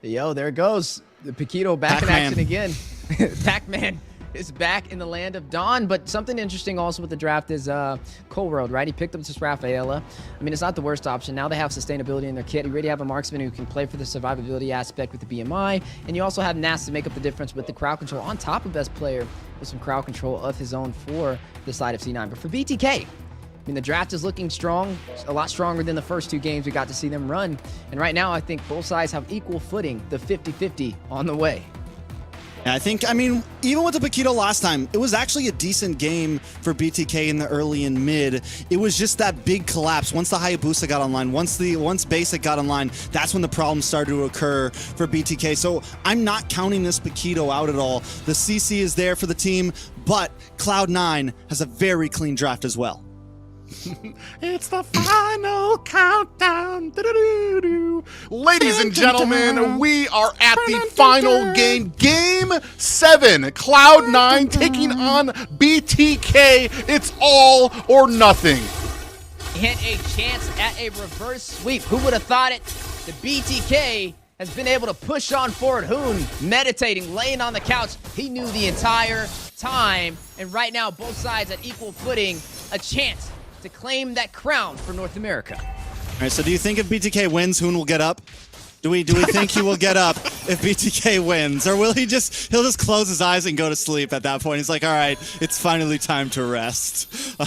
Yo, there it goes. The Paquito back in action again. Pac-Man is back in the land of Dawn. But something interesting also with the draft is Cold World, right? He picked up this Rafaela. I mean, it's not the worst option. Now they have sustainability in their kit. You already have a marksman who can play for the survivability aspect with the BMI. And you also have Nathzz to make up the difference with the crowd control on top of best player with some crowd control of his own for the side of C9. But for BTK, I mean, the draft is looking strong, a lot stronger than the first two games we got to see them run. And right now, I think both sides have equal footing, the 50-50 on the way. Yeah, I mean, even with the Paquito last time, it was actually a decent game for BTK in the early and mid. It was just that big collapse. Once the Hayabusa got online, once Basic got online, that's when the problems started to occur for BTK. So I'm not counting this Paquito out at all. The CC is there for the team, but Cloud9 has a very clean draft as well. It's the final countdown. Ladies and gentlemen, we are at the final game. Game 7. Cloud9 taking on BTK. It's all or nothing. And a chance at a reverse sweep. Who would have thought it? The BTK has been able to push on forward. Hoon meditating, laying on the couch. He knew the entire time. And right now, both sides at equal footing. A chance to claim that crown for North America. All right, so do you think if BTK wins, Hoon will get up? Do we think he will get up if BTK wins? Or will he'll just close his eyes and go to sleep at that point? He's like, all right, it's finally time to rest.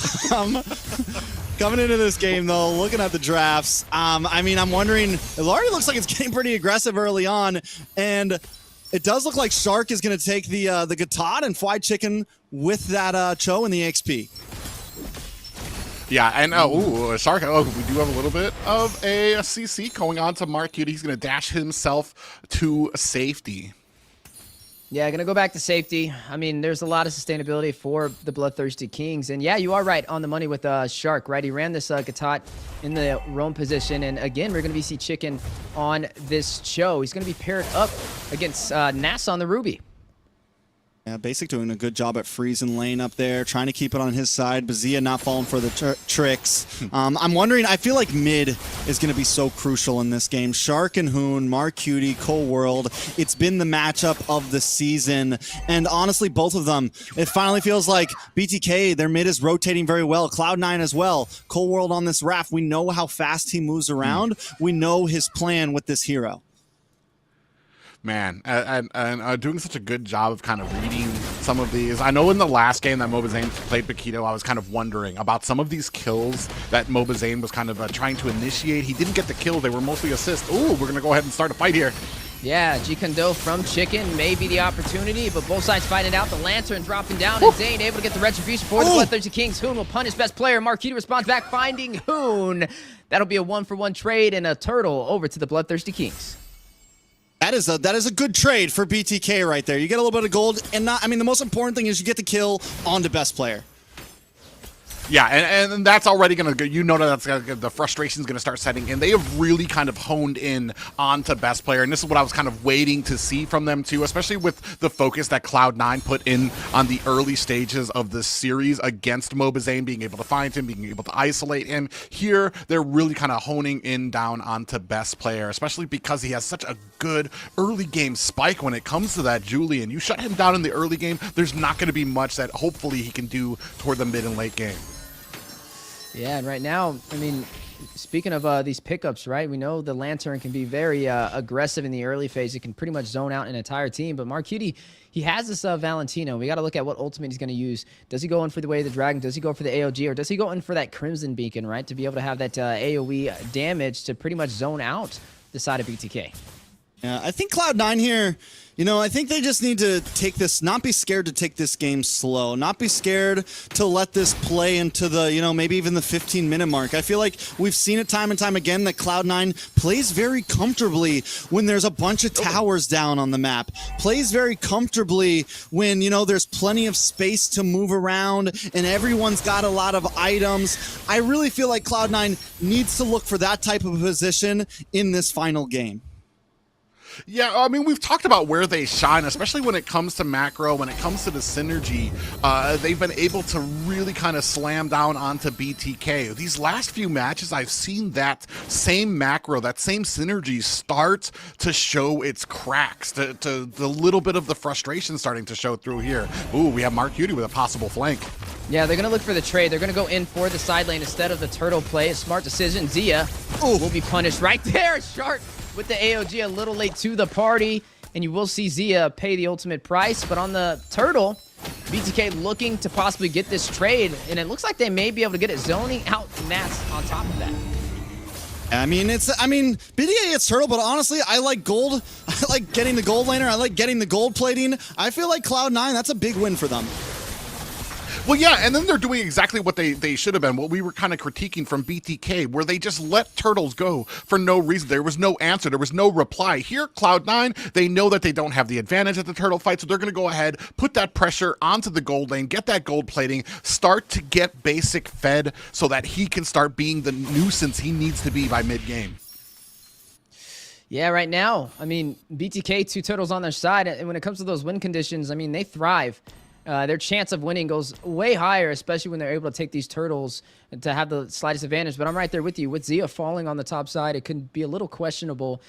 Coming into this game, though, looking at the drafts, I mean, I'm wondering, it already looks like it's getting pretty aggressive early on, and it does look like Shark is going to take the Gatad and Fried Chicken with that Cho and the XP. Yeah, and Shark, we do have a little bit of a CC going on to Mark Cutie. He's going to dash himself to safety. Yeah, going to go back to safety. I mean, there's a lot of sustainability for the Bloodthirsty Kings. And yeah, you are right on the money with Shark, right? He ran this Gatot in the roam position. And again, we're going to be see Chicken on this Cho. He's going to be paired up against Nathzz on the Ruby. Yeah, Basic doing a good job at freezing lane up there, trying to keep it on his side. Bazia not falling for the tricks. I'm wondering, I feel like mid is going to be so crucial in this game. Shark and Hoon, Mark Cutie, Cold World. It's been the matchup of the season. And honestly, both of them, it finally feels like BTK, their mid is rotating very well. Cloud9 as well. Cold World on this raft. We know how fast he moves around. We know his plan with this hero. Man, and doing such a good job of kind of reading some of these. I know in the last game that Mobazane played Paquito, I was kind of wondering about some of these kills that Mobazane was kind of trying to initiate. He didn't get the kills. They were mostly assists. Ooh, we're going to go ahead and start a fight here. Yeah, G-Kondo from Chicken may be the opportunity, but both sides fighting it out. The Lantern dropping down, and Zane able to get the retribution for the Bloodthirsty Kings. Hoon will punish best player. Mark Cutie responds back, finding Hoon. That'll be a 1-for-1 trade and a turtle over to the Bloodthirsty Kings. That is a good trade for BTK right there. You get a little bit of gold, and I mean, the most important thing is you get the kill on the best player. Yeah, and that's already going to, you know, that's the frustration's going to start setting in. They have really kind of honed in onto best player, and this is what I was kind of waiting to see from them too, especially with the focus that Cloud9 put in on the early stages of this series against Mobazane, being able to find him, being able to isolate him. Here, they're really kind of honing in down onto best player, especially because he has such a good early game spike when it comes to that Julian. You shut him down in the early game, there's not going to be much that hopefully he can do toward the mid and late game. Yeah, and right now, I mean, speaking of these pickups, right, we know the Lantern can be very aggressive in the early phase. It can pretty much zone out an entire team. But Mark Cutie, he has this Valentino. We got to look at what ultimate he's going to use. Does he go in for the Way of the Dragon? Does he go for the AOG? Or does he go in for that Crimson Beacon, right, to be able to have that AoE damage to pretty much zone out the side of BTK? Yeah, I think Cloud9 here, you know, I think they just need to take this, not be scared to take this game slow, not be scared to let this play into the, you know, maybe even the 15-minute mark. I feel like we've seen it time and time again that Cloud9 plays very comfortably when there's a bunch of towers down on the map, plays very comfortably when, you know, there's plenty of space to move around and everyone's got a lot of items. I really feel like Cloud9 needs to look for that type of position in this final game. Yeah, I mean, we've talked about where they shine, especially when it comes to macro, when it comes to the synergy. They've been able to really kind of slam down onto BTK. These last few matches, I've seen that same macro, that same synergy start to show its cracks, to the little bit of the frustration starting to show through here. Ooh, we have Mark Cutie with a possible flank. Yeah, they're going to look for the trade. They're going to go in for the side lane instead of the turtle play. A smart decision. Zia will be punished right there. Shark with the AOG a little late to the party. And you will see Zia pay the ultimate price. But on the turtle, BTK looking to possibly get this trade. And it looks like they may be able to get it zoning out Nathzz on top of that. I mean, BDA gets turtle, but honestly, I like gold. I like getting the gold laner. I like getting the gold plating. I feel like Cloud9, that's a big win for them. Well, yeah, and then they're doing exactly what they should have been, what we were kind of critiquing from BTK, where they just let turtles go for no reason. There was no answer. There was no reply. Here, Cloud9, they know that they don't have the advantage at the turtle fight, so they're going to go ahead, put that pressure onto the gold lane, get that gold plating, start to get basic fed so that he can start being the nuisance he needs to be by mid-game. Yeah, right now, I mean, BTK, 2 turtles on their side, and when it comes to those win conditions, I mean, they thrive. Their chance of winning goes way higher, especially when they're able to take these turtles to have the slightest advantage. But I'm right there with you. With Zia falling on the top side, it could be a little questionable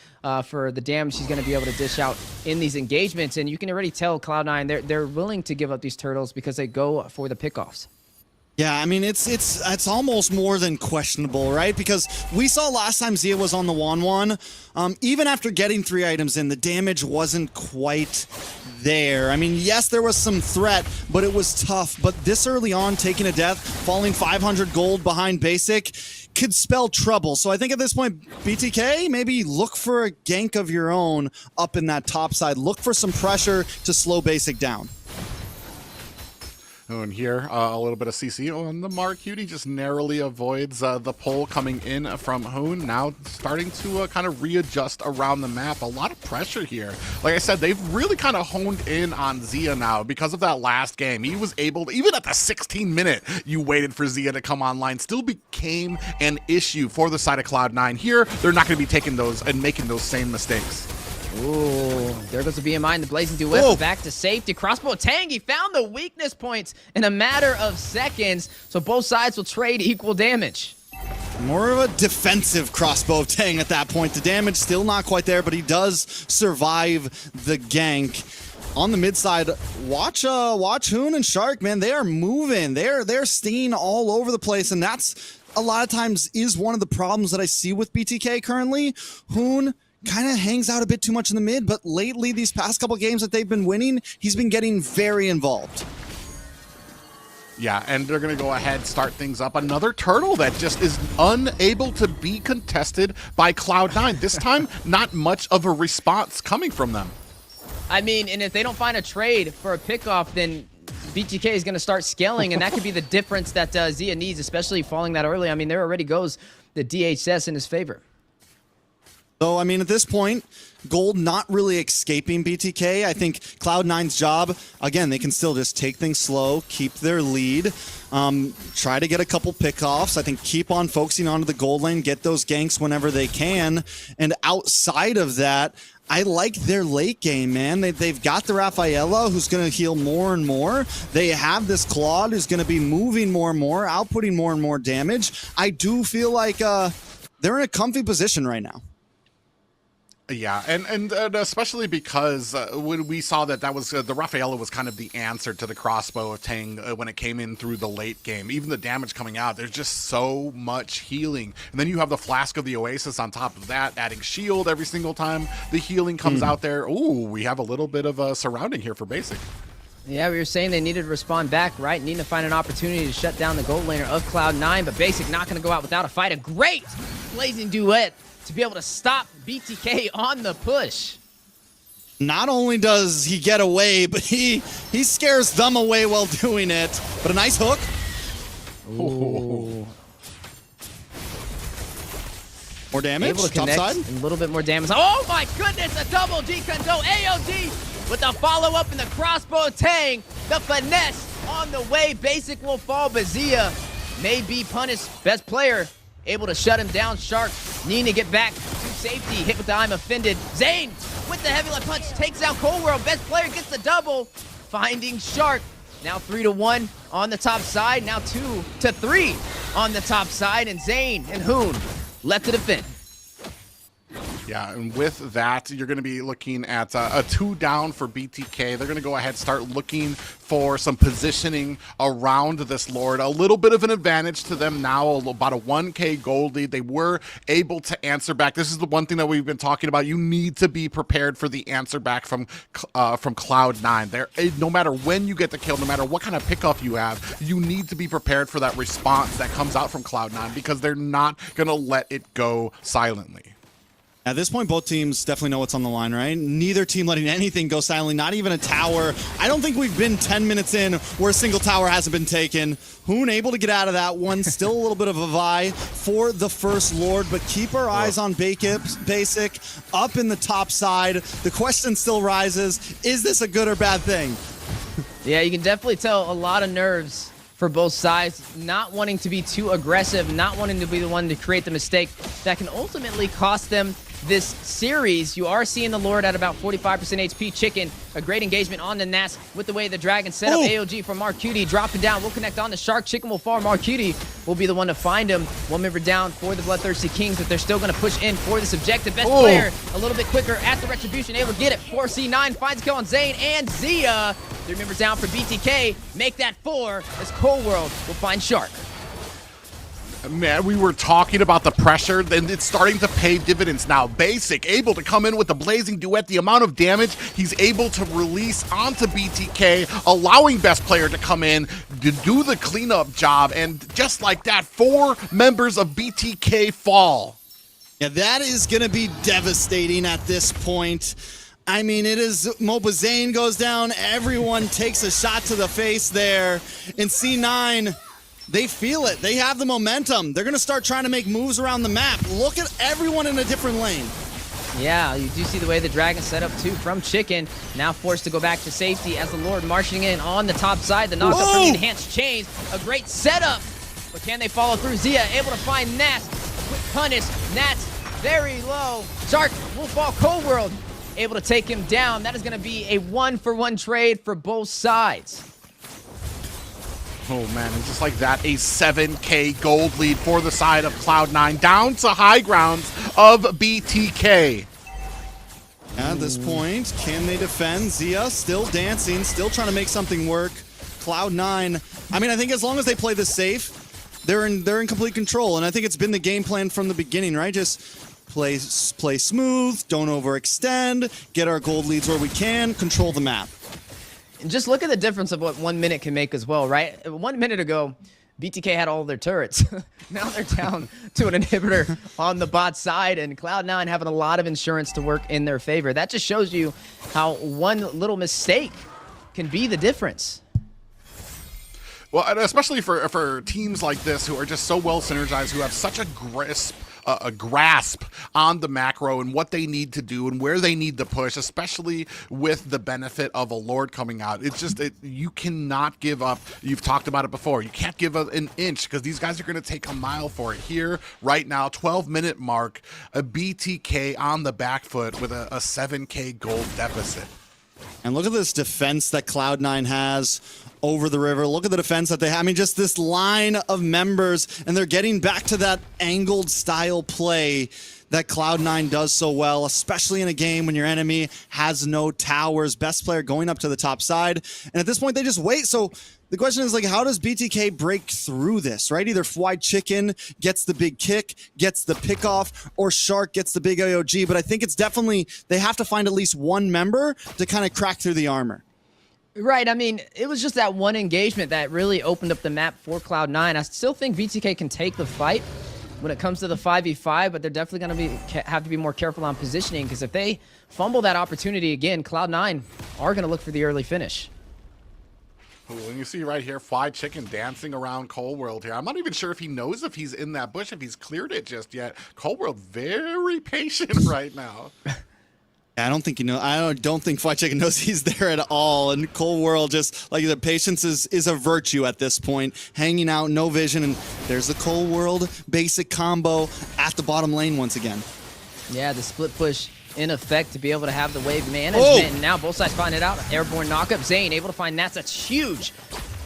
for the damage she's going to be able to dish out in these engagements. And you can already tell Cloud9, they're willing to give up these turtles because they go for the pickoffs. Yeah, I mean, it's almost more than questionable, right? Because we saw last time Zia was on the 1-1, even after getting 3 items in, the damage wasn't quite there. I mean, yes, there was some threat, but it was tough. But this early on, taking a death, falling 500 gold behind basic, could spell trouble. So I think at this point, BTK, maybe look for a gank of your own up in that top side. Look for some pressure to slow basic down. And here, a little bit of CC on the Mark. Cutie just narrowly avoids the pull coming in from Hoon. Now starting to kind of readjust around the map. A lot of pressure here. Like I said, they've really kind of honed in on Zia now because of that last game. He was able to, even at the 16-minute, you waited for Zia to come online, still became an issue for the side of Cloud9. Here, they're not going to be taking those and making those same mistakes. Ooh, there goes the BMI and the Blazing Duet back to safety. Crossbow Tang, he found the weakness points in a matter of seconds, so both sides will trade equal damage. More of a defensive crossbow of Tang at that point. The damage still not quite there, but he does survive the gank. On the mid side, watch Hoon and Shark, man. They are moving. They're stinging all over the place, and that's a lot of times is one of the problems that I see with BTK currently. Hoon kind of hangs out a bit too much in the mid, but lately, these past couple games that they've been winning, he's been getting very involved. Yeah, and they're going to go ahead, start things up. Another turtle that just is unable to be contested by Cloud9. This time, not much of a response coming from them. I mean, and if they don't find a trade for a pickoff, then BTK is going to start scaling, and that could be the difference that Zia needs, especially falling that early. I mean, there already goes the DHS in his favor. So, I mean, at this point, gold not really escaping BTK. I think Cloud9's job, again, they can still just take things slow, keep their lead, try to get a couple pickoffs. I think keep on focusing onto the gold lane, get those ganks whenever they can. And outside of that, I like their late game, man. They've got the Rafaela, who's going to heal more and more. They have this Claude, who's going to be moving more and more, outputting more and more damage. I do feel like they're in a comfy position right now. Yeah, and especially because when we saw that was the Rafaela was kind of the answer to the crossbow of Tang when it came in through the late game. Even the damage coming out, there's just so much healing. And then you have the Flask of the Oasis on top of that, adding shield every single time the healing comes out there. Ooh, we have a little bit of a surrounding here for basic. Yeah, we were saying they needed to respond back, right? Needing to find an opportunity to shut down the gold laner of Cloud9, but basic not going to go out without a fight. A great Blazing Duet to be able to stop BTK on the push. Not only does he get away, but he scares them away while doing it. But a nice hook. Ooh. More damage, Able to top connect, side. and a little bit more damage. Oh my goodness, a double decondo AOD with the follow-up in the crossbow Tang. The finesse on the way. Basic will fall, but Zia may be punished. Best player able to shut him down. Shark needing to get back to safety. Hit with the I'm offended. Zane with the heavy left punch, takes down Cold World. Best player gets the double, finding Shark. Now 3-1 on the top side, now 2-3 on the top side, and Zane and Hoon left to defend. Yeah, and with that, you're going to be looking at a 2 down for BTK. They're going to go ahead and start looking for some positioning around this Lord. A little bit of an advantage to them now, about a 1K gold lead. They were able to answer back. This is the one thing that we've been talking about. You need to be prepared for the answer back from Cloud9. There, no matter when you get the kill, no matter what kind of pickoff you have, you need to be prepared for that response that comes out from Cloud9 because they're not going to let it go silently. At this point, both teams definitely know what's on the line, right? Neither team letting anything go silently, not even a tower. I don't think we've been 10 minutes in where a single tower hasn't been taken. Hoon able to get out of that one. Still a little bit of a vie for the first Lord, but keep our eyes on Basic up in the top side. The question still rises, is this a good or bad thing? Yeah, you can definitely tell a lot of nerves for both sides, not wanting to be too aggressive, not wanting to be the one to create the mistake that can ultimately cost them this series. You are seeing the Lord at about 45% HP. Chicken, a great engagement on the Nathzz with the way the Dragon set up. AOG from Marcuti dropping down. We'll connect on the Shark. Chicken will fall. Marcuti will be the one to find him. One member down for the Bloodthirsty Kings, but they're still going to push in for this objective. Best player a little bit quicker at the Retribution, able to get it. 4C9 finds a kill on Zane and Zia. 3 members down for BTK. Make that 4 as Cold World will find Shark. Man, we were talking about the pressure, and it's starting to pay dividends now. Basic able to come in with the Blazing Duet. The amount of damage he's able to release onto BTK, allowing Best Player to come in to do the cleanup job. And just like that, 4 members of BTK fall. Yeah, that is going to be devastating at this point. I mean, it is Mobazane goes down. Everyone takes a shot to the face there. And C9... they feel it. They have the momentum. They're going to start trying to make moves around the map. Look at everyone in a different lane. Yeah, you do see the way the Dragon set up too from Chicken. Now forced to go back to safety as the Lord marching in on the top side. The knockup from the enhanced chains. A great setup. But can they follow through? Zia able to find Nact. Quick punish. Nact very low. Shark will fall. Cold World able to take him down. That is going to be a 1-for-1 trade for both sides. Oh, man, and just like that, a 7K gold lead for the side of Cloud9, down to high grounds of BTK. At this point, can they defend? Zia still dancing, still trying to make something work. Cloud9, I mean, I think as long as they play this safe, they're in complete control, and I think it's been the game plan from the beginning, right? Just play smooth, don't overextend, get our gold leads where we can, control the map. And just look at the difference of what 1 minute can make as well, right? 1 minute ago, BTK had all their turrets. Now they're down to an inhibitor on the bot side, and Cloud9 having a lot of insurance to work in their favor. That just shows you how one little mistake can be the difference. Well, and especially for teams like this who are just so well synergized, who have such a grasp on the macro and what they need to do and where they need to push, especially with the benefit of a Lord coming out. It's just, you cannot give up. You've talked about it before. You can't give up an inch because these guys are going to take a mile for it. Here, right now, 12-minute mark, a BTK on the back foot with a 7K gold deficit. And look at this defense that Cloud9 has over the river. Look at the defense that they have. I mean, just this line of members, and they're getting back to that angled style play that Cloud9 does so well, especially in a game when your enemy has no towers. Best player going up to the top side. And at this point, they just wait. So the question is, like, how does BTK break through this, right? Either Fwy Chicken gets the big kick, gets the pickoff, or Shark gets the big AOG. But I think it's definitely, they have to find at least one member to kind of crack through the armor. Right, I mean, it was just that one engagement that really opened up the map for Cloud9. I still think BTK can take the fight when it comes to the 5v5, but they're definitely going to have to be more careful on positioning, because if they fumble that opportunity again, Cloud9 are going to look for the early finish. When you see right here, Fly Chicken dancing around Cold World here. I'm not even sure if he knows if he's in that bush, if he's cleared it just yet. Cold World very patient right now. I don't think I don't think Fly Chicken knows he's there at all. And Cold World, just like the patience is a virtue at this point. Hanging out, no vision, and there's the Cold World basic combo at the bottom lane once again. Yeah, the split push in effect to be able to have the wave management. And now both sides find it out. Airborne knockup. Zane able to find Nathzz. That's huge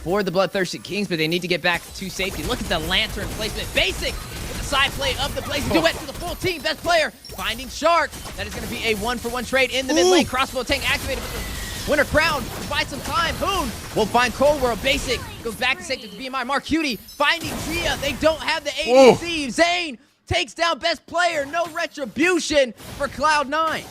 for the Bloodthirsty Kings, but they need to get back to safety. Look at the lantern placement. Basic with the side play of the Blazing Duet to the full team. Best player finding Shark. That is going to be a 1-for-1 trade in the mid lane. Crossbow tank activated with the Winter Crown to buy some time. Hoon will find Cold World. Basic goes back to safety to BMI. Mark Cutie finding Zia. They don't have the ADC. Zane takes down best player. No retribution for Cloud9.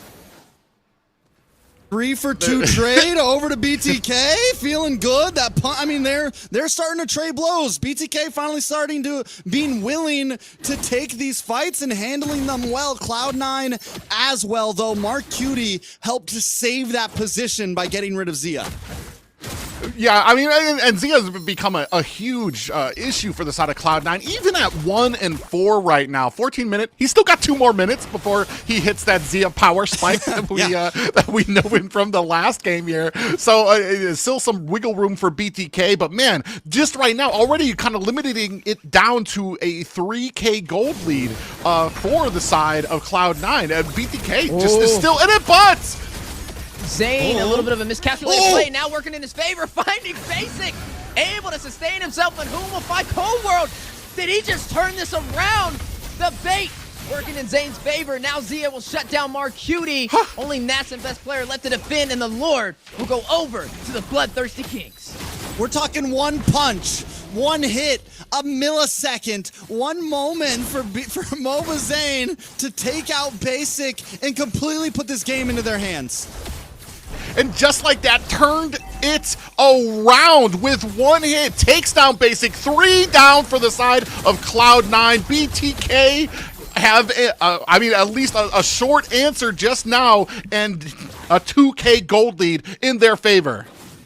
3-for-2 trade over to BTK, feeling good. I mean, they're starting to trade blows. BTK finally starting to being willing to take these fights and handling them well. Cloud9 as well, though. Mark Cutie helped to save that position by getting rid of Zia. Yeah, I mean, and Zia's become a huge issue for the side of Cloud9. Even at 1-4 right now, 14 minutes, he's still got 2 more minutes before he hits that Zia power spike that we know him from the last game here. So still some wiggle room for BTK, but man, just right now, already kind of limiting it down to a 3K gold lead for the side of Cloud9. BTK just is still in it, but Zane, a little bit of a miscalculated play, now working in his favor, finding Basic, able to sustain himself, and whom will find Cold World? Did he just turn this around? The bait working in Zane's favor. Now Zia will shut down Mark Cutie. Only Nathzz and best player left to defend, and the Lord will go over to the Bloodthirsty Kings. We're talking one punch, one hit, a millisecond, one moment for Mobazane to take out Basic and completely put this game into their hands. And just like that, turned it around with one hit. Takes down Basic. 3 down for the side of Cloud9. BTK have, I mean, at least a short answer just now and a 2K gold lead in their favor.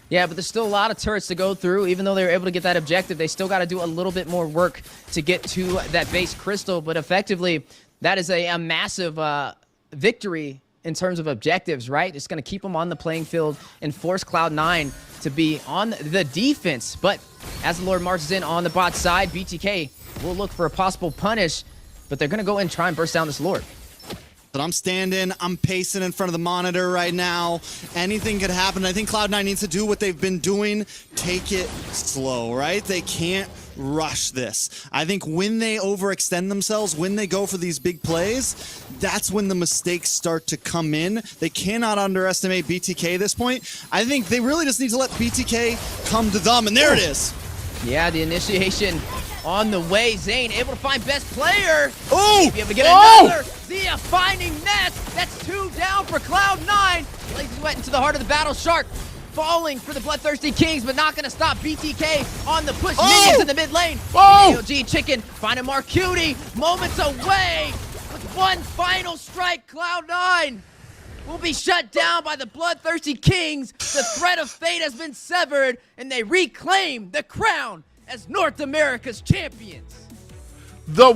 Yeah, but there's still a lot of turrets to go through. Even though they were able to get that objective, they still got to do a little bit more work to get to that base crystal. But effectively, that is a massive victory in terms of objectives, right? It's going to keep them on the playing field and force Cloud9 to be on the defense. But as the Lord marches in on the bot side, BTK will look for a possible punish, but they're going to go in and try and burst down this Lord. But I'm standing, I'm pacing in front of the monitor right now. Anything could happen. I think Cloud9 needs to do what they've been doing. Take it slow, right? They can't rush this. I think when they overextend themselves, when they go for these big plays, that's when the mistakes start to come in. They cannot underestimate BTK at this point. I think they really just need to let BTK come to them, and there it is. Yeah, the initiation on the way. Zane able to find best player. Oh! Be able to get another. Zia finding Nathzz. That's 2 down for Cloud9. Blazing Wet into the heart of the battle. Shark falling for the Bloodthirsty Kings, but not going to stop BTK on the push. Minions in the mid lane. AOG Chicken finding Mark Cutie. Moments away with one final strike. Cloud9 will be shut down by the Bloodthirsty Kings. The thread of fate has been severed, and they reclaim the crown as North America's champions. The